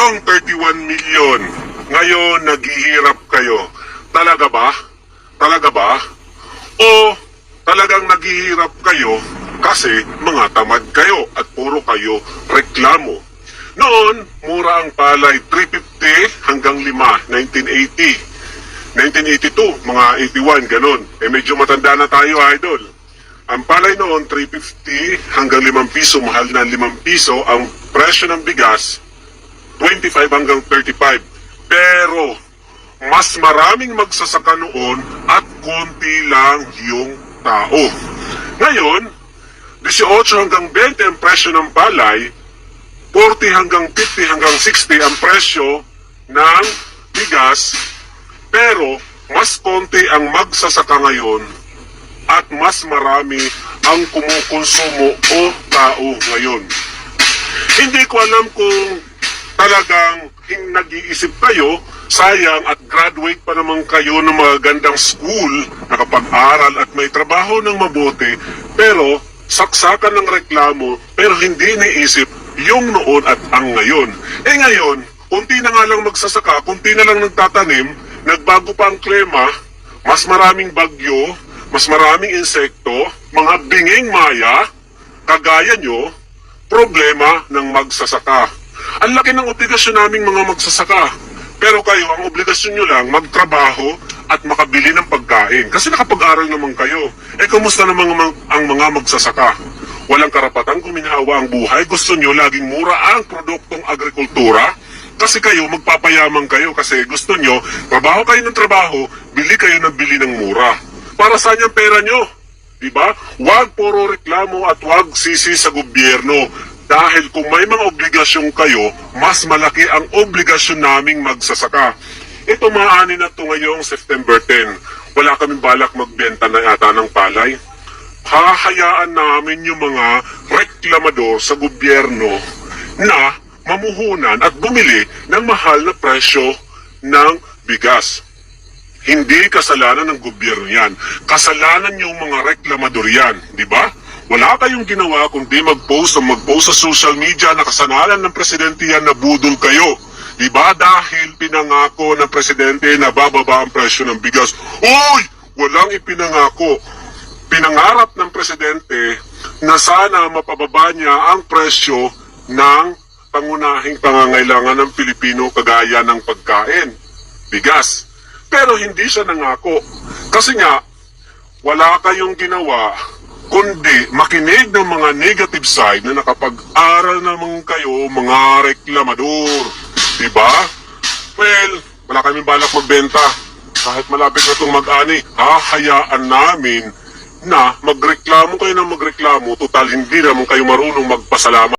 yung 31 million. Ngayon, naghihirap kayo. Talaga ba? Talaga ba? O talagang naghihirap kayo kasi mga tamad kayo at puro kayo reklamo? Noon, mura ang palay, 350 hanggang 5, 1980. 1982, mga 81, ganun. Medyo matanda na tayo, idol. Ang palay noon, 350 hanggang 5 piso, mahal na 5 piso. Ang presyo ng bigas, 25 hanggang 35. Pero, mas maraming magsasaka noon at konti lang yung tao. Ngayon, 18 hanggang 20 ang presyo ng palay, 40 hanggang 50 hanggang 60 ang presyo ng bigas, pero mas konti ang magsasaka ngayon at mas marami ang kumukonsumo o tao ngayon. Hindi ko alam kung talagang nag-iisip kayo, sayang at graduate pa naman kayo ng mga gandang school, nakapag-aral at may trabaho ng mabuti, pero saksakan ng reklamo, pero hindi naisip yung noon at ang ngayon. Ngayon, kunti na nga lang magsasaka, kunti na lang nagtatanim, nagbago pa ang klima, mas maraming bagyo, mas maraming insekto, mga binging maya, kagaya nyo, problema ng magsasaka. Ang laki ng obligasyon naming mga magsasaka. Pero kayo, ang obligasyon nyo lang, magtrabaho at makabili ng pagkain. Kasi nakapag-aral naman kayo. Kumusta naman ang mga magsasaka? Walang karapatan guminhawa ang buhay. Gusto nyo laging mura ang produktong agrikultura. Kasi kayo, magpapayaman kayo. Kasi gusto nyo, trabaho kayo ng trabaho, bili kayo ng bili ng mura. Para saan yung pera nyo? Diba? Huwag puro reklamo at huwag sisi sa gobyerno. Dahil kung may mga obligasyon kayo, mas malaki ang obligasyon naming magsasaka. Ito maaani na ito ngayong September 10. Wala kaming balak magbenta na yata ng palay. Hahayaan namin yung mga reklamador sa gobyerno na mamuhunan at bumili ng mahal na presyo ng bigas. Hindi kasalanan ng gobyerno yan. Kasalanan yung mga reklamador yan, di ba? Wala kayong ginawa kundi mag-post sa social media na kasalanan ng presidente yan na budol kayo. Diba? Dahil pinangako ng presidente na bababa ang presyo ng bigas. Uy! Walang ipinangako. Pinangarap ng presidente na sana mapababa niya ang presyo ng pangunahing pangangailangan ng Pilipino kagaya ng pagkain, bigas. Pero hindi siya nangako. Kasi nga, wala kayong ginawa kundi makinig ng mga negative side na nakapag-aral naman kayo, mga reklamador. Diba? Well, wala kaming balak magbenta. Kahit malapit na itong mag-ani, hahayaan namin na magreklamo kayo ng magreklamo, total hindi naman kayo marunong magpasalamat.